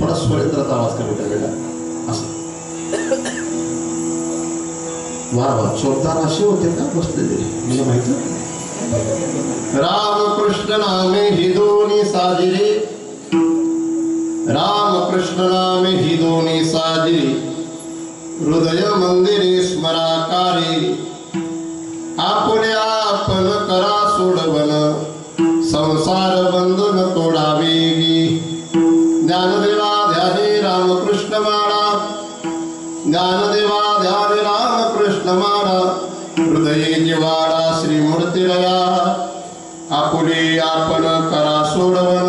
थोडा स्वरेंद्राचा आवाज कमी कर बेटा. असं वा वा चोरदार असे होते का बसलेले मला माहिती. रामकृष्ण नामे ही दोन्ही साजिरे, रामकृष्ण नामे ही दोन्ही साजिरे, हृदय मंदिरे स्मराकारे, आपले आपण करा सोडवन, संसार बंधन तोडावेगी. ज्ञानदेवा ध्याने रामकृष्ण माळा, ज्ञानदेवा ध्याने रामकृष्ण माळा, हृदये जिवाळा श्रीमूर्तिरया, आपुले आपण करा सोडवन,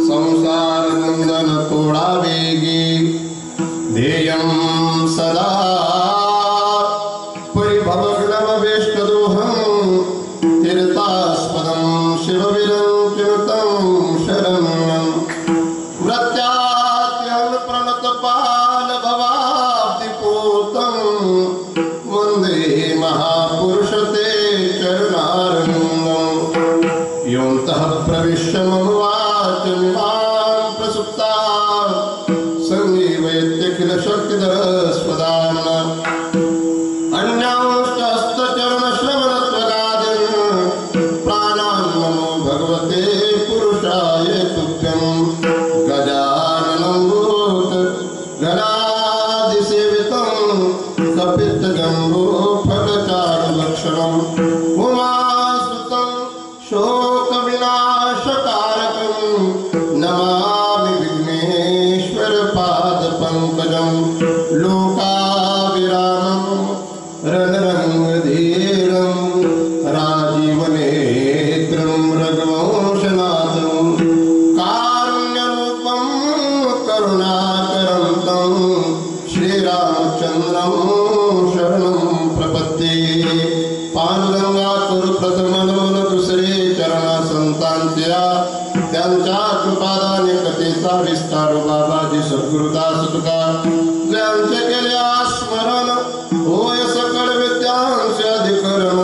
संसार बंधन तोडावेगी. ध्येयं सदा परिभवग्नमवेष्टदोहं, तीर्थास्पदं शिवविरञ्चिनुतं शरण्यं, व्रत्यात्यं प्रणतपालभवाब्धिपूतं, वन्दे महापुरुषते चरणारविन्दं. योऽन्तः प्रविश्य मम वाचमिमां प्रसुप्ता, सञ्जीवयत्यखिल शक्तिधर स्वदानः. अन्यांश्चस्तचरणश्रवणत्वगादिन् प्राणान् नमो भगवते पुरुषाय तुभ्यं. गजाननं भूत गणादिसेवितं, कपित्थजम्बो फलचारुलक्षणम्, उमासुतं शोकविनाशकारकं, नमामि विघ्नेश्वर पादपङ्कजं. लोकाभिरामं रणरङ्गधीरं, राजीवनेत्रं रघुवंशनाथं, कारुण्यरूपं करुणाकरं, श्रीरामचन्द्रं शरणं प्रपद्ये. पांडुरंगा कुरु प्रथमनोन दुसरे चरण संतांच्या, त्यांच्या कृपादाने कथेचा विस्तार बाबाजी सद्गुरुदास तुका. ज्यांचे केले स्मरण होय सकळ विद्यांचे अधिकरण,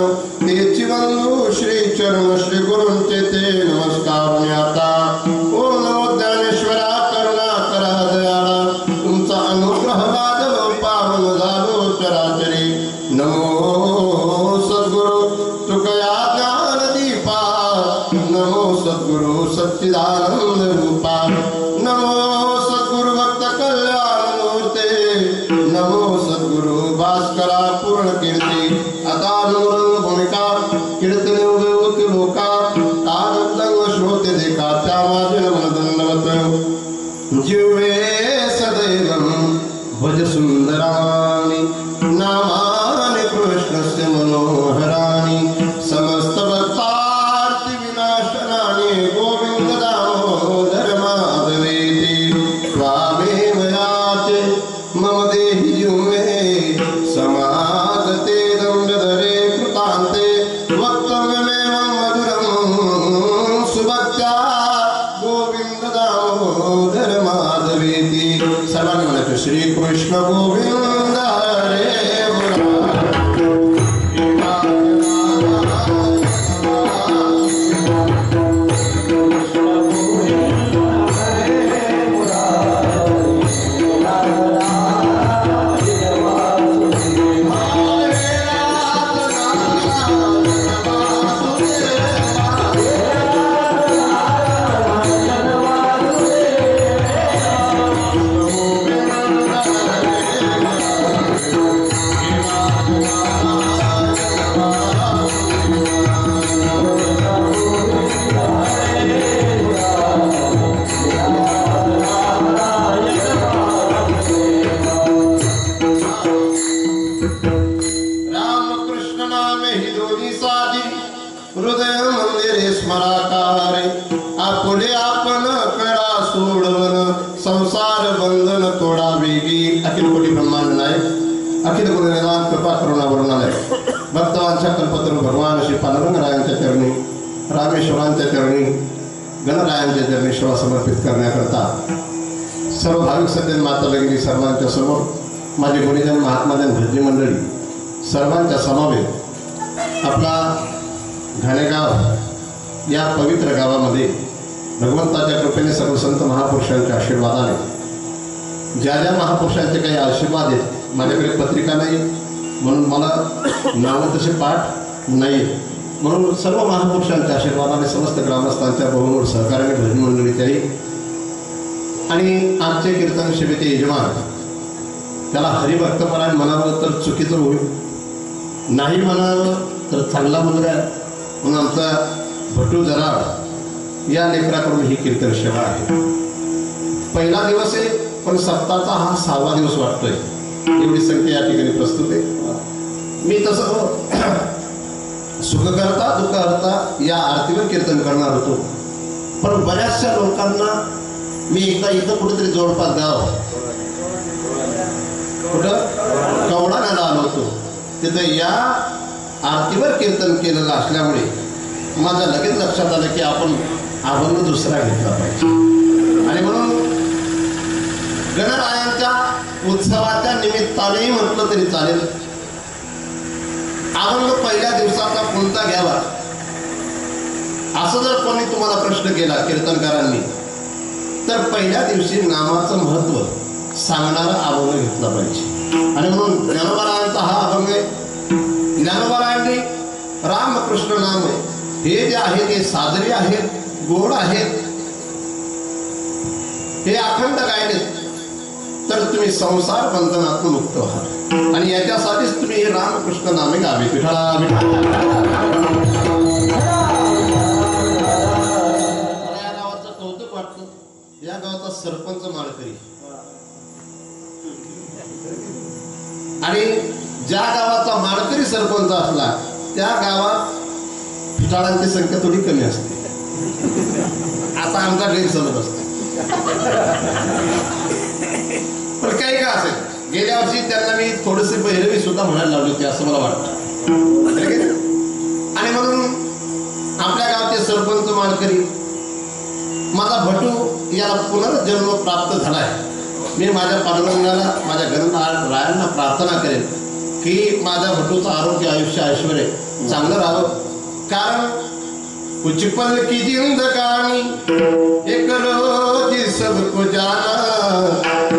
तेची बंधू श्री चरण श्री गुरूंचे ते नमस्कार. आता ओ नमो ज्ञानेश्वरा करुणा करा दयाळा, तुमचा अनुग्रह लादलो पावन झालो चराचरी. नमो सद्गुरु तुकया ज्ञान दीपा, नमो सद्गुरु सच्चिदानंद रूपा, नमो सद्गुरु भक्त कल्याण मूर्ते, नमो सद्गुरु भास्करा पूर्ण कीर्ती. आता अनुरंग भूमिका कीर्तने उदयोती लोका, तारंग श्रोते देखा त्या माझे नमन दंडवत. जिवे सदैवं भज सुंदराणि, नामानि कृष्णस्य मनोहराणि, समस्त भक्तार्ति विनाशनानि, गोविंद दामोदर माधवेति. त्वामेव याचे मम देहि जिह्वे, समागते दण्डधरे कृतान्ते, वक्तव्यमेवं मधुरं सुभक्त्या, गोविंद दामोदर माधवेति. सर्वांनी म्हणायचं श्री कृष्ण गोविंद हरे हृदय मंदिरे स्मराकारे, आपुले आपण करा सोडवन, संसार बंधन तोडावेगी. अखिल कोटी ब्रह्मांड नायक, अखिल गुरुनिधान कृपा करुणा वरुणालय, भक्तवांच्या कल्पतरू भगवान श्री पांडुरंगरायांच्या चरणी, रामेश्वरांच्या चरणी, गणरायांच्या चरणी सेवा समर्पित करण्याकरता सर्व भाविक सज्जन माता भगिनी सर्वांच्या समोर माझे गुरुजन महात्माजन भजनी मंडळी सर्वांच्या समवेत आपला घाणेगाव या पवित्र गावामध्ये भगवंताच्या कृपेने सर्व संत महापुरुषांच्या आशीर्वादाने ज्या ज्या महापुरुषांचे काही आशीर्वाद आहेत, माझ्याकडे पत्रिका नाही म्हणून मला नावं तसे पाठ नाही, म्हणून सर्व महापुरुषांच्या आशीर्वादाने समस्त ग्रामस्थांच्या बहुमोल सहकार्याने भजन मंडळीच्याही आणि आमचे कीर्तन सभेचे यजमान, त्याला हरिभक्तपरायण म्हणावं तर चुकीचं होईल, नाही म्हणावं तर चांगला मुलगा म्हणून आमचा भटू जराड या लेकराकडून ही कीर्तन सेवा आहे. पहिला दिवस आहे पण सप्ताहाचा हा 6वा दिवस वाटतोय, एवढी संख्या या ठिकाणी प्रस्तुत आहे. मी तसं सुख करता दुःख करता या आरतीवर कीर्तन करणार होतो, पण बऱ्याचशा लोकांना मी एकदा इथं कुठेतरी जवळपास गाव कुठं कवडाण्याला आलो होतो, तिथं या आरतीवर कीर्तन केलेलं असल्यामुळे माझं लगेच लक्षात आलं की आपण अभंग दुसरा घेतला पाहिजे. आणि म्हणून गणरायांच्या उत्सवाच्या निमित्तानेही म्हटलं तरी चालेल, अभंग पहिल्या दिवसाचा कोणता घ्यावा असं जर कोणी तुम्हाला प्रश्न केला कीर्तनकारांनी, तर पहिल्या दिवशी नामाचं महत्व सांगणारा अभंग घेतला पाहिजे. आणि म्हणून ज्ञानोबारायांचा हा अभंग आहे. ज्ञानोबारायांनी रामकृष्ण नाम आहे, हे जे आहे ते सादरी आहेत, गोड आहेत, हे अखंड गायलेत तर तुम्ही संसार बंधनातून मुक्त व्हाल. आणि याच्यासाठीच तुम्ही हे रामकृष्ण नामे गावे. विठ्ठला विठ्ठला. या गावाचं कौतुक वाटतं, या गावाचा सरपंच माळकरी, आणि ज्या गावाचा माळकरी सरपंच असला त्या गावात फिटाळांची संख्या थोडी कमी असते, असा आमचा गैरसमज असतो. पण काही का असेल, गेल्या वर्षी त्यांना मी थोडेसे भैरवी सुद्धा म्हणायला लावली होती असं मला वाटतं. आणि म्हणून आपल्या गावचे सरपंच माळकरी, माझा भटू याला पुनर्जन्म प्राप्त झालाय. मी माझ्या पांडुरंगाला, माझ्या गणरायांना प्रार्थना करेन की माझ्या भटूचं आरोग्य, आयुष्य, ऐश्वर चांगलं राहावं. कारण कुछ पल की जिंदगानी एक रोज सबको जाना,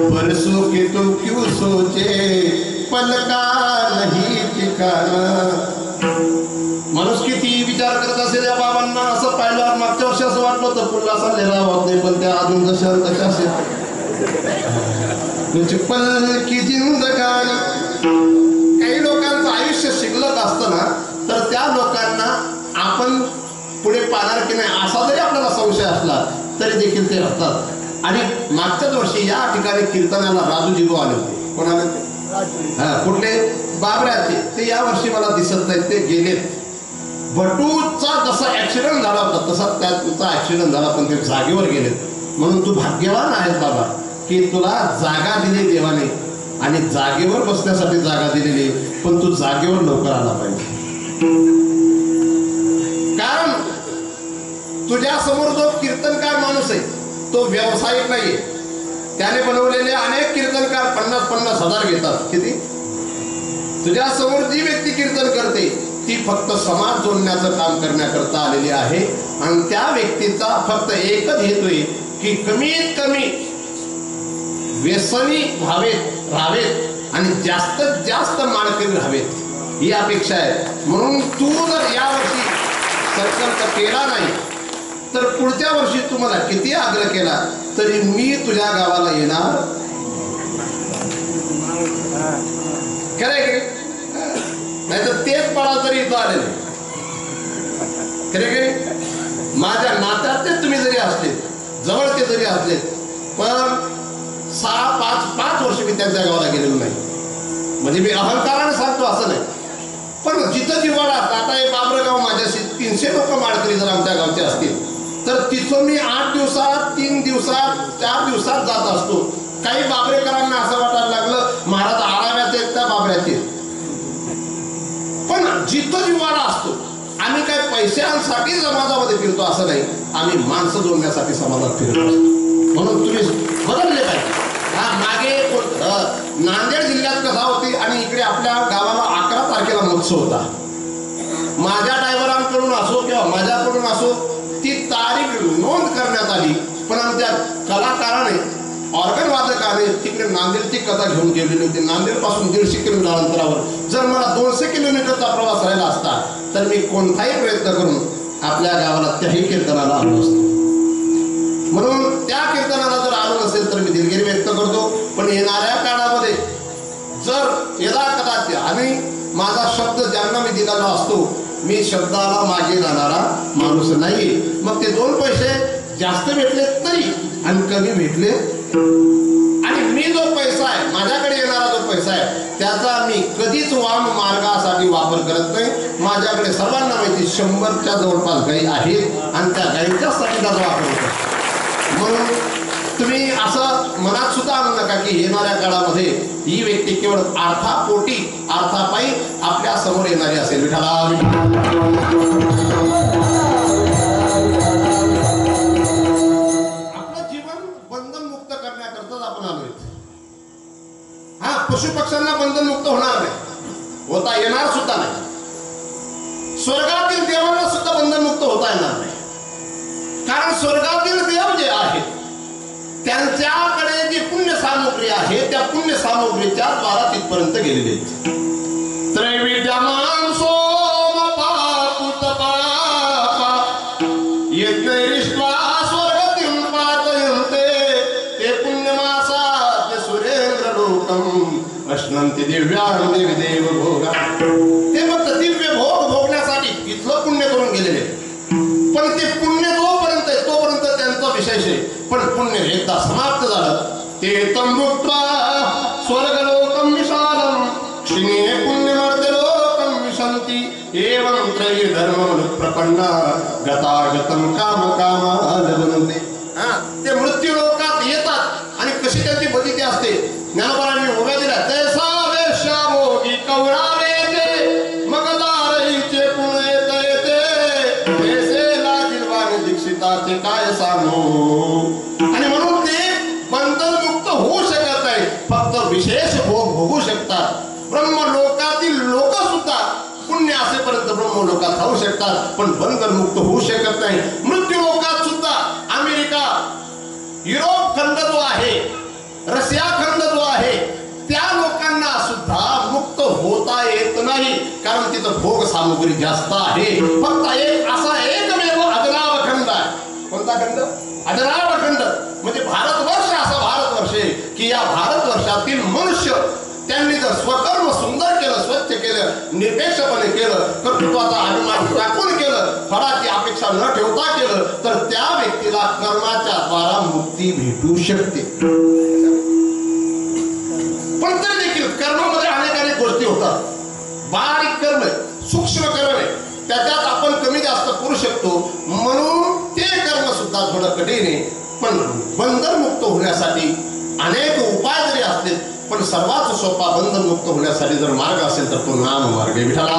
बरसों के तो क्यों सोचे पल का नहीं ठिकाना. माणूस किती विचार करत असेल या बाबांना असं पाहिलं. मागच्या वर्षी असं वाटलं होतं पुल्लासा लिहिला होत नाही, पण त्या अजून जशा तशा असेल. कुछ पल की जिंदगानी, काही लोकांचं आयुष्य शिल्लक असतं ना, तर त्या लोकांना आपण पुढे पाहणार की नाही असा जरी आपल्याला संशय असला तरी देखील ते असतात. आणि मागच्याच वर्षी या ठिकाणी कीर्तनाला राजूजी गो आले होते. कोण आले ते? हा, कुठले? बाबऱ्याचे. ते या वर्षी मला दिसत नाहीत, ते गेलेत. भटूचा जसा ऍक्सिडेंट झाला होता तसा त्याचा ऍक्सिडेंट झाला, पण ते जागेवर गेलेत. म्हणून तू भाग्यवान आहेस बाबा की तुला जागा दिली देवाने, आणि जागेवर बसण्यासाठी जागा दिलेली, पण तू जागेवर लवकर आला पाहिजे. कारण तुझ्या समोर जो कीर्तनकार माणूस आहे तो व्यावसायिक नाहीये. त्याने बनवलेले अनेक कीर्तनकार 50-50 हजार घेतात. किती? तुझ्या समोर जी व्यक्ती कीर्तन करते ती फक्त समाज जोडण्याचं काम करण्याकरता आलेली आहे, आणि त्या व्यक्तीचा फक्त एकच हेतू आहे की कमीत कमी व्यसनी राहावेत आणि जास्तीत जास्त माळकरी राहावेत, ही अपेक्षा आहे. म्हणून तू जर यावर्षी संकल्प केला नाही तर पुढच्या वर्षी तुम्हाला किती आग्रह केला तरी मी तुझ्या गावाला येणार. खरे की नाही तर तेच पळा तरी इथं आलेले. खरे की माझ्या नात्यातले तुम्ही जरी असले, जवळचे जरी असले, पण 6-5 वर्ष मी त्यांच्या गावाला गेलेलो नाही. म्हणजे मी अहंकाराने सांगतो असं नाही, पण जिथं जिव्हाळा, आता हे बाबरगाव माझ्याशी 300 लोक माळकरी जर आमच्या गावचे असतील तर तिथं मी 8 दिवसात, 3 दिवसात, 4 दिवसात जात असतो. काही बाबरेकरांना असं वाटायला लागलं महाराज आराव्यात आहेत त्या बाबऱ्याचे. पण जिथं जिव्हाळा असतो, आम्ही काय पैशांसाठी समाजामध्ये फिरतो असं नाही, आम्ही माणसं जोडण्यासाठी समाजात फिरत असतो. म्हणून तुम्ही बदलले पाहिजे. हा मागे नांदेड जिल्ह्यात कथा होती आणि इकडे आपल्या गावाला 11 तारखेला महोत्सव होता. माझ्या ड्रायव्हरांकडून असो किंवा माझ्याकडून असो ती तारीख नोंद करण्यात आली, पण आमच्या कलाकाराने, ऑर्गन वादकाने तिकडे नांदेडची कथा घेऊन गेलेली होती. नांदेड पासून 150 किलोमीटर अंतरावर. जर मला 200 किलोमीटरचा प्रवास राहिला असता तर मी कोणताही प्रयत्न करून आपल्या गावाला त्याही कीर्तनाला आलो असतो. म्हणून त्या कीर्तनाला जर आलो नसेल तर मी दिलगिरी व्यक्त करतो. पण येणाऱ्या काळामध्ये जर यदा कदाचित आणि माझा शब्द ज्यांना मी दिलेला असतो, मी शब्दाला मागे जाणारा माणूस नाही. मग ते 2 पैसे जास्त भेटले तरी आणि कमी भेटले, आणि मी जो पैसा आहे, माझ्याकडे येणारा जो पैसा आहे, त्याचा मी कधीच वाम मार्गासाठी वापर करत नाही. माझ्याकडे सर्वांना माहिती 100च्या जवळपास गायी आहेत आणि त्या गायीच्यासाठी त्याचा वापर होतो. म्हणून तुम्ही असं मनात सुद्धा आणू नका की येणाऱ्या काळामध्ये ही व्यक्ती केवळ अर्थापोटी अर्थापायी आपल्या समोर येणारी असेल. विठाला आपलं जीवन बंधनमुक्त करण्याकरताच आपण आलोय. हा, पशु पक्ष्यांना बंधनमुक्त होणार नाही, होता येणार सुद्धा नाही. स्वर्गातील देवांना सुद्धा बंधनमुक्त होता येणार नाही. कारण स्वर्गातील देव जे आहेत त्यांच्याकडे जी पुण्य सामुग्री आहे त्या पुण्य सामुग्रीच्या द्वारा तिथपर्यंत गेलेले आहेत. त्रैविद्यमान सोम पापुत पापा यज्ञरिष्ट्वा स्वर्गतिं पातयन्ते ते पुण्यमासा ते सुरेंद्र लोकम अश्नन्ति दिव्यां देवी देव भोगा. ते फक्त दिव्य भोग भोगण्यासाठी इथलं पुण्य करून गेलेले, पण ते पुण्य जोपर्यंत त्यांचा विशेष आहे. पण पुण्य एकदा समाप्त झालं ते तंभुक्त्वा स्वर्गलोकं विशालम क्षिणे पुण्यमर्त्य लोकं विशन्ति एवं त्रयी धर्म प्रपन्ना गतागतं काम कामा लभन्ते. ते मृत्यू लोकात येतात आणि कशी त्यांची बदिती असते. ज्ञानोबांनी उभ्या दिल्या तैसा वेश्या भोगी कवळावेते मगदारईचे पुणे येते ऐसे लागील वाणी दीक्षिताचे काय सांगू. आणि म्हणून ते बंधनमुक्त होऊ शकत नाही, फक्त विशेष भोग भोगू शकतात. ब्रह्मलोकातील लोक सुद्धा पुण्य असेपर्यंत ब्रह्मलोकात जाऊ शकतात, पण बंधनमुक्त होऊ शकत नाही. मृत्यू लोकात सुद्धा अमेरिका, युरोप खंड जो आहे, रशिया खंड जो आहे, त्या लोकांना सुद्धा मुक्त होता येत नाही, कारण तिथं भोग सामुग्री जास्त आहे. फक्त एक असा एकमेव अजनाव खंड आहे. कोणता खंड? अजनाव खंड. म्हणजे भारतवर्ष असा भारतवर्ष आहे की या भारतवर्षातील मनुष्य त्यांनी जर स्वकर्म सुंदर केलं, स्वच्छ केलं, निरपेक्षपणे केलं, कर्तृत्वाचा अभिमान टाकून केलं, फळाची अपेक्षा न ठेवता केलं, तर त्या व्यक्तीला कर्माच्या द्वारा मुक्ती भेटू शकते. पण तरी देखील कर्मामध्ये अनेक गोष्टी होतात. बारीक कर्म, सूक्ष्म कर्म आहे, त्याच्यात आपण कमी जास्त करू शकतो. म्हणून ते कर्म सुद्धा थोडं कठीण आहे. पण बंधनमुक्त होण्यासाठी अनेक उपाय जरी असले, पण सर्वात सोपा बंधनमुक्त होण्यासाठी जर मार्ग असेल तर तो नाम मार्ग आहे. विठाला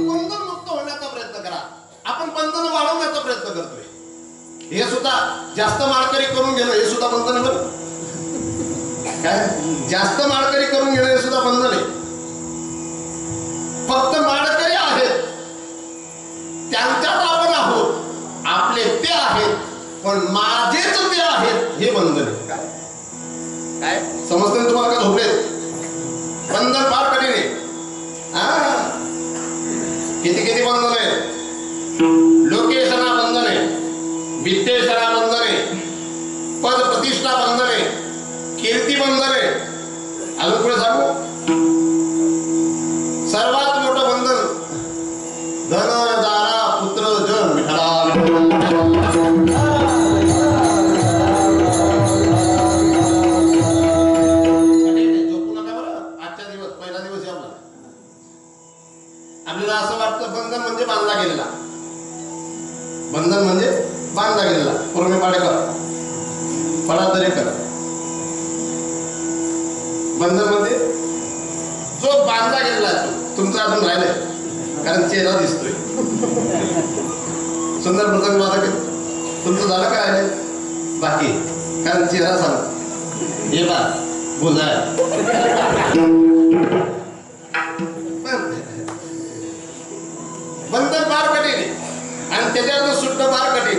बंधनमुक्त होण्याचा प्रयत्न करा. आपण बंधन वाढवण्याचा प्रयत्न करतोय. हे सुद्धा जास्त माळकरी करून घेणं हे सुद्धा बंधन आहे. बरं काय जास्त माळकरी करून घेणं हे सुद्धा बंधन आहे. फक्त माळकरी आहेत त्यांच्यात आपण आहोत, आपले ते आहेत, पण माझेच ते आहेत हे बंधन आहे. काय काय समजतं तुम्हाला? का झोपले? बंधन फार कठीण आहे. किती किती बंधन आहे. लोकेशना बंधन आहे, विद्येशना बंधन आहे, पद प्रतिष्ठा बंधन आहे, कीर्ती बंधन आहे. अजून पुढे सांगू? सर्वात मोठं बंधन धन दारा पुत्र जन. विठाला झोपू नका बरं. आजच्या दिवस पहिला दिवस आहे आपला. आपल्याला असं वाटतं बंधन म्हणजे बांधला गेलेला, बंधन म्हणजे बांधला गेलेला. पूर्वी पाडेकर पडा तरी कर. बंधन म्हणजे जो बांधला गेलेला तुमचा अजून राहिलाय, कारण चेहरा दिसतोय. सुंदर प्रसंग माझा केलं. तुमचं झालं काय आहे बाकी, कारण चेहरा सांग हे बा बुजाय. बंधन फार कठीण आहे आणि त्याच्यातून सुटणं फार कठीण.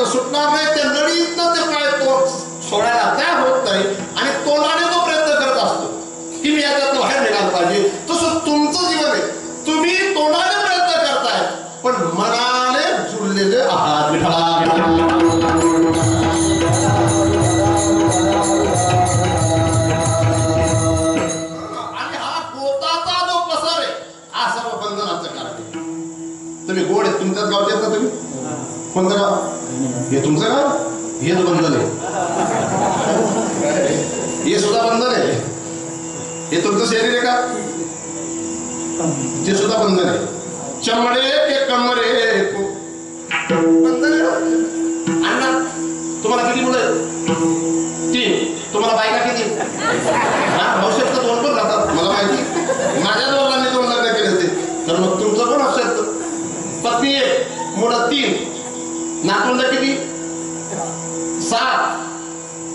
तर सुटणार नाही, त्या लढीतनं ते काय तो सोडायला तयार होत नाही आणि तोंडाने तो प्रयत्न करत असतो की मी याच्यातनं बाहेर निघायला पाहिजे. तसं तुमचं जीवन आहे, तुम्ही तोंडाने प्रयत्न करताय पण मनाने जुळलेले आहात. आणि हा गोताचा जो पसर आहे हा सर्व बंधनाचं कारण आहे. तुम्ही गोड आहेत, तुमच्याच गावचे आहेत ना तुम्ही? कोणतं गाव? हे तुमचं गाव? हेच बंधन आहे, हे सुद्धा बंधन आहे. हे तुमचं शरीर आहे का? ते सुद्धा बंधन आहे. चमडे के कमरे बंधन आहे. अण्णा तुम्हाला किती मुलं आहेत? 3. तुम्हाला बायका किती? भविष्यात 2 पण राहतात मला माहिती. माझ्याच वडिलांनी 2 लग्न केले होते. तर मग तुमचं पण असेल. पत्नी 1, मुलं 3, नातवंड किती? 7.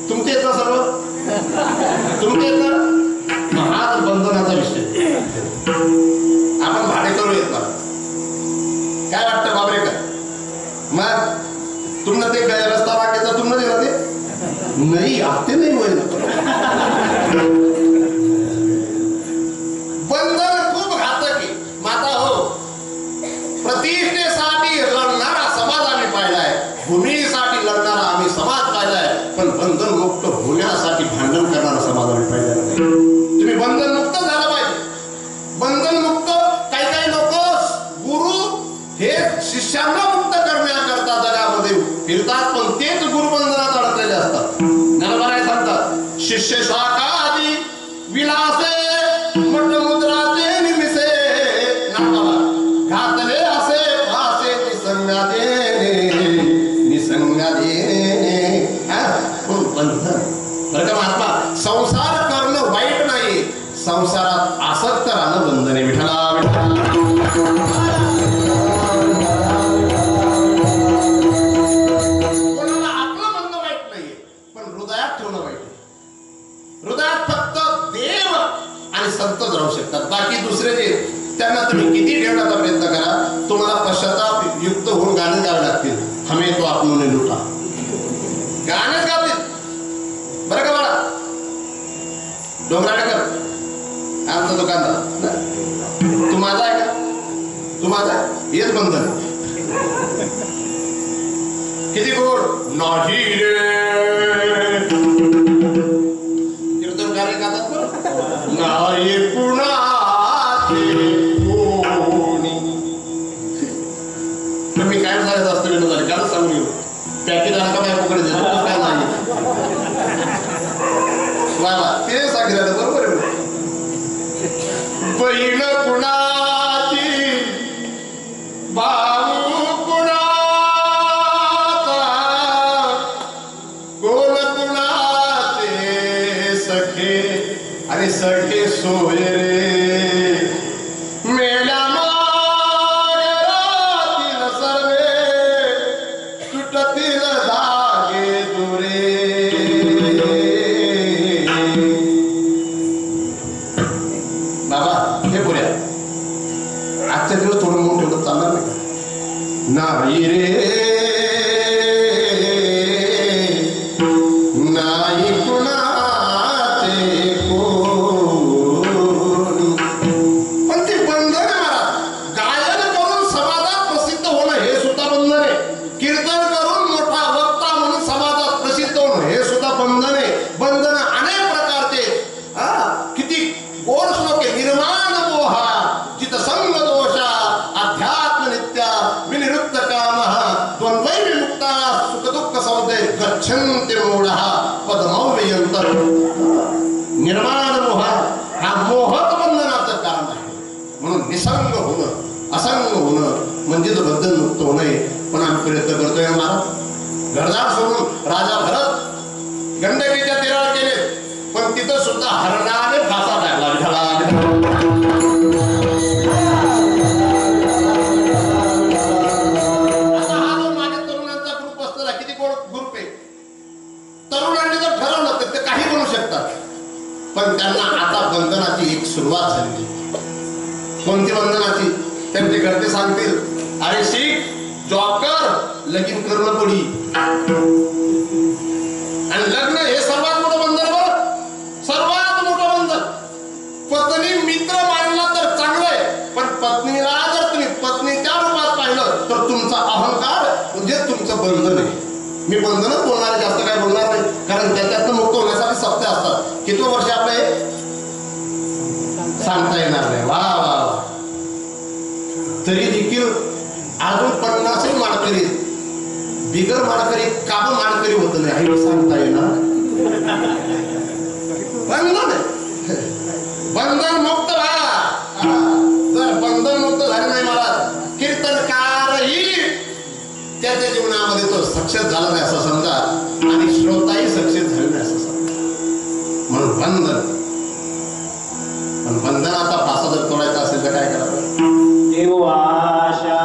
तुमचे येतं सर्व? तुमचे येतं? हा बंधनाचा विषय. आपण भाडे करू येत ना, काय वाटतं बाबरेकर? मग तुमनं ते रस्ता वाटायचा तुमनं दिला ते नाही आते नाही होईल. बंधन खूप घातक आहे. माता हो, प्रतिष्ठेसाठी लढणारा समाज आम्ही पाहिलाय, भूमीसाठी लढणारा आम्ही समाज पाहिलाय, पण बंधन मुक्त होण्यासाठी भांडण करणारा समाज आम्ही पाहिला नाही. तुम्ही बंधन मुक्त झालं पाहिजे. बंधन मुक्त काही लोक गुरु हे शिष्यांना मुक्त करण्याकरता जगामध्ये फिरतात, पण तेच गुरुबंधनात अडकलेले असतात. ज्ञानोबा सांगतात, शिष्य शाखादी विलासे मुद्राचे निमिसे घातले असे भासे निसंगा देणे. बंधन बरं का महात्मा, संसार करणं वाईट नाही, संसारात आसक्त राहणं बंधने. विठ्ठला कोणाला आपलं म्हणणं वाईट नाहीये, पण हृदयात ठेवणं वाईट. हृदयात फक्त देव आणि संतच राहू शकतात. बाकी दुसरे जे त्यांना तुम्ही किती ठेवण्याचा प्रयत्न करा, तुम्हाला पश्चाताप युक्त होऊन गाणे गावे लागतील. हमें तो आपने लुटा, गाणेच गातील बरं का बाळा. डोंगराळकर आमचा दुकानदार, तू माझा आहे का? तू माझा आहे, हेच बंधन. किती गोड नाही रे कीर्तन कार्य गातात बरं. नाही कुणाचे कोणी. मी काय सांगायचं असतं विनोद झाले काल सांगून घेऊ पॅकेज आणका बाय पकडे देतो काय नाही मला ते सांगितलं बरोबर आहे. बहीण कुणाची भाऊ कुणाचा कोण कुणाचे सखे आणि सखे सोय रे मेल्या मागरातील सर्वे तुटतील धागे दुरे. बाबा हे पुऱ्या आजच्या दिवस थोडं म्हणून ठेवलं चालणार नाही रे. नाही कुणाचे कोणी. पण ती बंधन आहे. गायन करून समाजात प्रसिद्ध होणं हे सुद्धा बंधन आहे. कीर्तन करून मोठा वक्ता म्हणून समाजात प्रसिद्ध होणं हे सुद्धा बंधन आहे. बंधन अनेक प्रकारचे. किती गोड श्लोक आहे. निर्माण मोहा जित संग दोषा अध्यात्म नित्या विनिरुक्त कामः द्वंद्वै विमुक्ता सुख दुःख सौदय गच्छन्ति मूढः पद्मव्ययंतर. निर्माण मोहा हा मोहक बंधनाचं कारण आहे. म्हणून निसंग होणं असंग होणं म्हणजे तो बंधन मुक्त होणं. पण आम्ही प्रयत्न करतोय महाराज. घरदार सोडून राजा भरत गंडकीच्या तीरावर गेले, पण तिथं सुद्धा हरणाने फासा टाकला. आता हा जो माझ्या तरुणांचा ग्रुप असतो किती ग्रुप आहे. तरुणांनी जर ठरवलं तर ते काही बनू शकतात, पण त्यांना आता बंधनाची एक सुरुवात झाली. कोणती बंधनाची? त्यांचे घरचे सांगतील अरे शिक जॉब कर लगीन करणं पडी. आणि लग्न हे सर्वात मोठं बंधन बरं, सर्वात मोठं बंधन. पत्नी मित्र मानला तर चांगलं आहे, पण पत्नीला जर तुम्ही पत्नीच्या रूपात पाहिलं तर तुमचा अहंकार म्हणजे तुमचं बंधन आहे. मी बंधनच बोलणार आहे, जास्त काय बोलणार नाही, कारण त्याच्यातनं मुक्त होण्यासाठी सप्ते असतात. किती वर्ष आपले सांगता येणार नाही. वा वा वा. तरी देखील अजून 50 मानकरी बिगर मानकरी काब मानकरी होत नाही हे सांगता येणार. बंधन बंधन मुक्त व्हा. जर बंधन मुक्त झाले नाही महाराज, कीर्तनकारही त्याच्या जीवनामध्ये तो सक्सेस झाला नाही असं समजा, आणि श्रोताही सक्सेस झाले नाही असं समजा. म्हणून बंधन. पण बंधनाचा फासा जर तोडायचा असेल तर काय करावं? देव आशा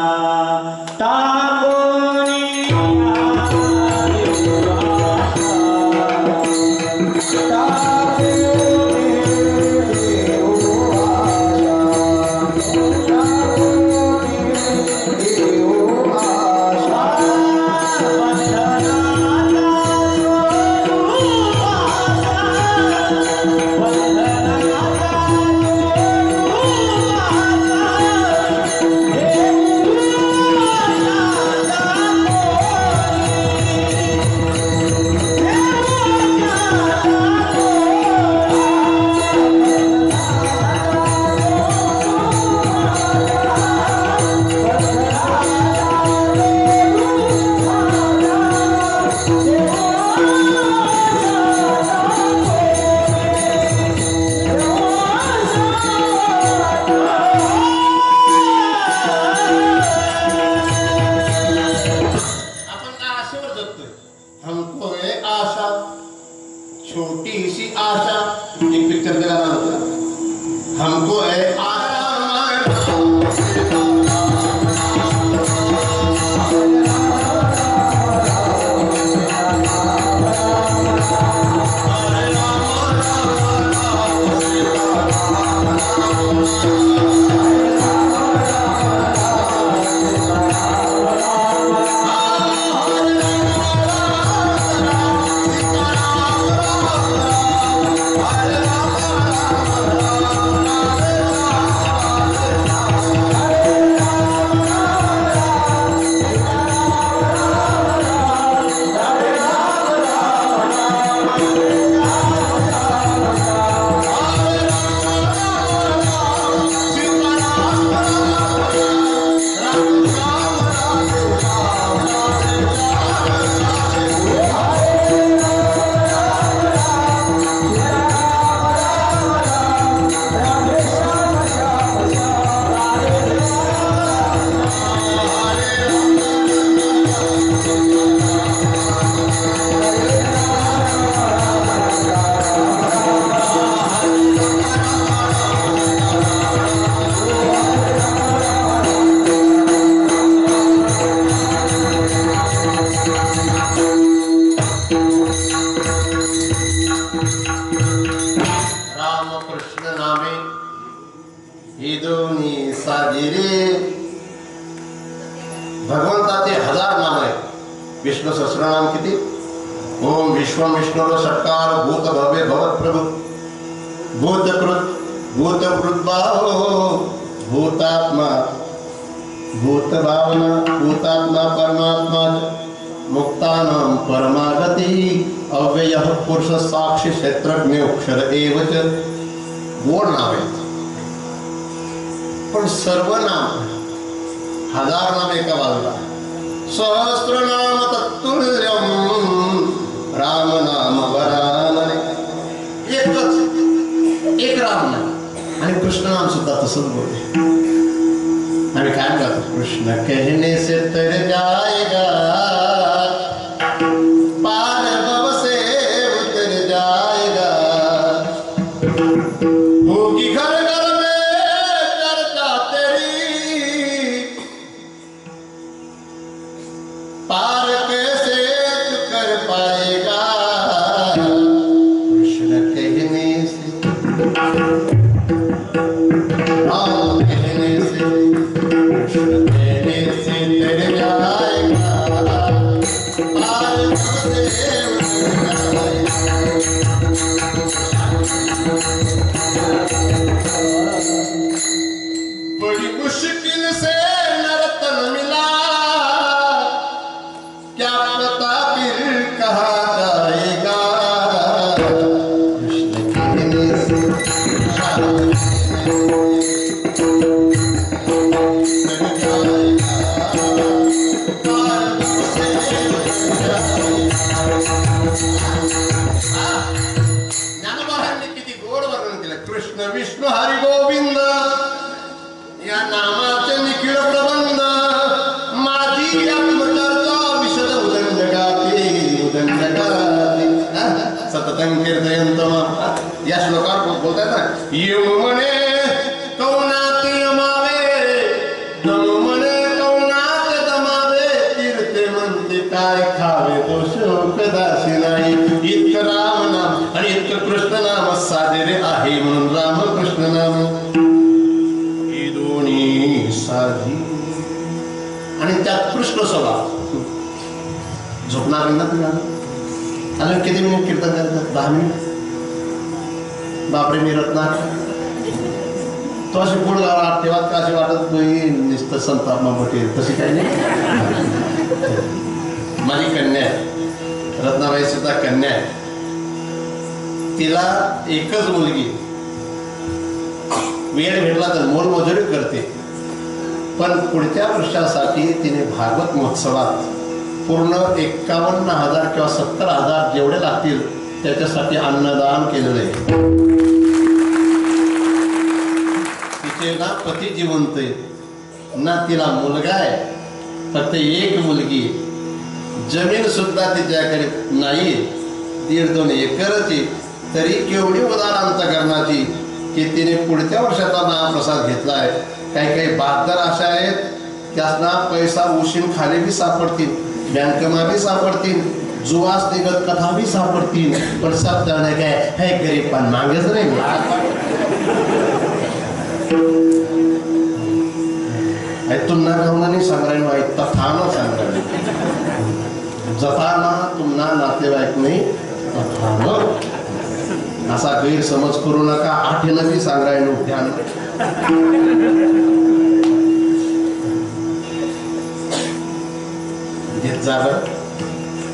भगवंताचे 1000 नाम आहेत. विष्णू सहस्रनाम किती? ओम विश्वम विष्णुर षट्कार भूत भव्य भवत प्रभु भूतकृत भूतकृद्भाव भूतात्मा भूत भावना भूतात्मा परमात्मा मुक्तानां परमागति अव्ययः पुरुष साक्षी क्षेत्रज्ञ अक्षर एवच. गोड नाव आहेत, पण सर्व नाम 1000 नाम एका बाजूला. सहस्रनाम तत्तुल्यम राम नाम वरानने. एक राम नाम आणि कृष्ण नाम सुद्धा तसंच बोलते. आम्ही काय म्हणतो? कृष्ण कहने से तर जाएगा पार भव से उतर जाएगा. होगी घर घर में चर्चा तेरी पार कैसे तू कर पाएगा. कृष्ण कहने से राम कहने से कृष्ण कहने से तर जाएगा बड़ी मुश्किल से नर्तन मिला, क्या पता फिर कहा जाएगा। कृष्ण कहने से ज्ञानोबांनी किती गोड वर्णन केलं. कृष्ण विष्णू हरी गोविंद या नामाचे निखिळ प्रबंध, माझी आत्मचर्चा विशद उदंडगाते उदंडगाते सततं कीर्तयन्त मां. या श्लोकात बोलतात ना, येऊ म्हणे कौनात यमावे, जणू म्हणे कौनात दमावे, तीर्थे म्हणते काय खावे तो शोक दासी नाही. इतकं राम नाम आणि इतकं कृष्ण नाम साधे रे आहे, म्हणून राम कृष्ण नाम साधी. आणि त्यात कृष्ण स्वभाव. झोपणार ना तुम्ही? अजून किती मिनिट कीर्तन करतात? 10 मिनिट. बापरे मी रत्नार तो अशी गुड गावात तेव्हा का अशी वाटत नाही नुसतं संताप मोठे तशी काही नाही. माझी कन्या रत्नाबाई सुद्धा कन्या आहे. तिला एकच मुलगी. वेळ भेटला तर मोलमजुरी करते, पण पुढच्या वर्षासाठी तिने भागवत महोत्सवात पूर्ण 51,000 किंवा 70,000 जेवढे लागतील त्याच्यासाठी अन्नदान केलेलं आहे. तिचे ना पती जिवंत आहे ना, तिला मुलगा आहे, फक्त एक मुलगी. जमीन सुद्धा तिच्याकडे नाही, 1.5-2 एकरच आहे. तरी केवढी उदार अंतकरणाची की तिने पुढच्या वर्षाचा महाप्रसाद घेतला आहे. काही काही बहादर अशा आहेत त्यासना पैसा उशीन खाली बी सापडतील, बँकमा बी सापडतील, जुवास निगत कथा बी सापडतील, पण सब जाणे काय हे गरीब पण मागेच नाही. तुम्हाला गावनाने सांगरायला वाईट तथानं सांगरायला जताना तुम्हाला नातेवाईक नाही तथानं. असा गैरसमज करू नका. 8 बी सांगरायला ध्यान.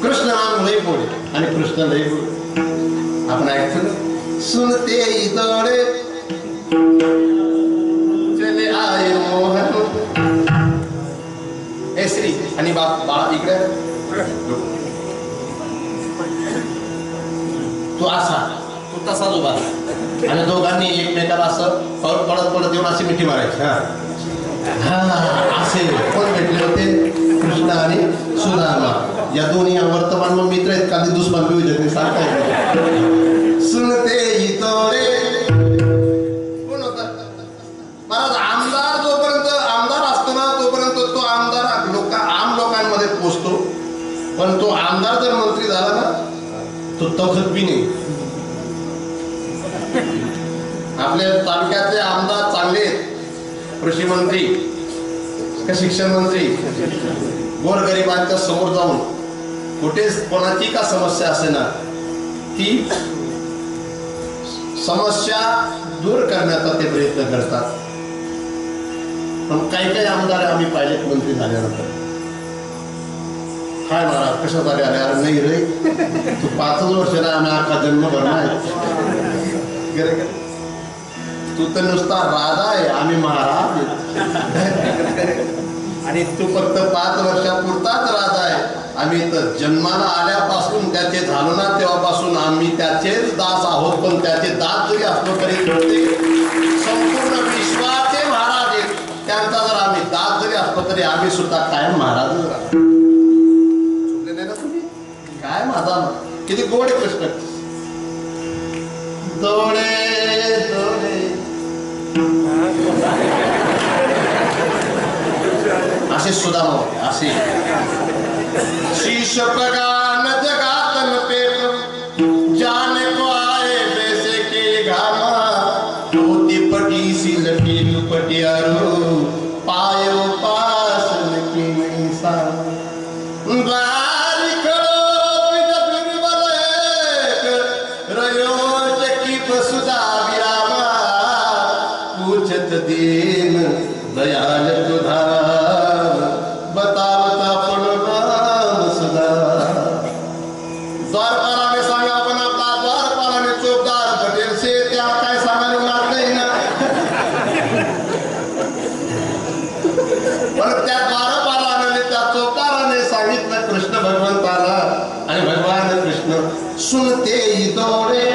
कृष्ण नाम लई बोले आणि कृष्ण लई बोले. आपण ऐकतो ना, सुनते इतोडे चले आये मोहन. ए श्री आणि बाळा इकडे तू असा तू तसाच उभा आणि दोघांनी एकमेकाला असं पडत पडत येऊन अशी मिठी मारायची. हा हा असे कोण भेटले होते? कृष्ण आणि सुदामा. या दोन्ही वर्तमान व मित्र आहेत, काली दुश्मन बी होते सारखा. सुनते इतोरे कोण होता महाराज? आमदार जोपर्यंत आमदार असतो ना तोपर्यंत तो आमदार आम लोकांमध्ये पोचतो, पण तो आमदार जर मंत्री झाला ना तो तखत बी नाही. आपल्या तालुक्यातले आमदार चांगले आहेत, कृषी मंत्री का शिक्षण मंत्री, गोरगरिबांच्या समोर जाऊन कुठेच कोणाची का समस्या असे ना ती समस्या दूर करण्याचा ते प्रयत्न करतात. पण काही काही आमदार आम्ही पाहिलेत मंत्री झाल्यानंतर, काय महाराज कशा झाले आले? अरे नाही रे, तू 5 वर्ष ना आम्ही अख्खा जन्मभर नाही. तू तर नुसता राजा आहे, आम्ही महाराज. आणि तू फक्त 5 वर्षापुरताच राजा आहे. आम्ही तर जन्माला आल्यापासून त्याचे झालो ना तेव्हापासून आम्ही त्याचेच दास आहोत. पण त्याचे दास जरी असलो तरी कळते संपूर्ण विश्वाचे महाराज आहेत. त्यांचा जर आम्ही दास जरी असलो तरी आम्ही सुद्धा कायम महाराजच राहतो. काय माझा किती गोड कृष्ण. दोडे दोडे असे सुदामा होते. असे शीश पगान जगातन पेट जाने को आए वैसे के घामा होती पटी सी लटी दुपटियारो पायो पासन की निसा बारी करो सुनते ही दौड़े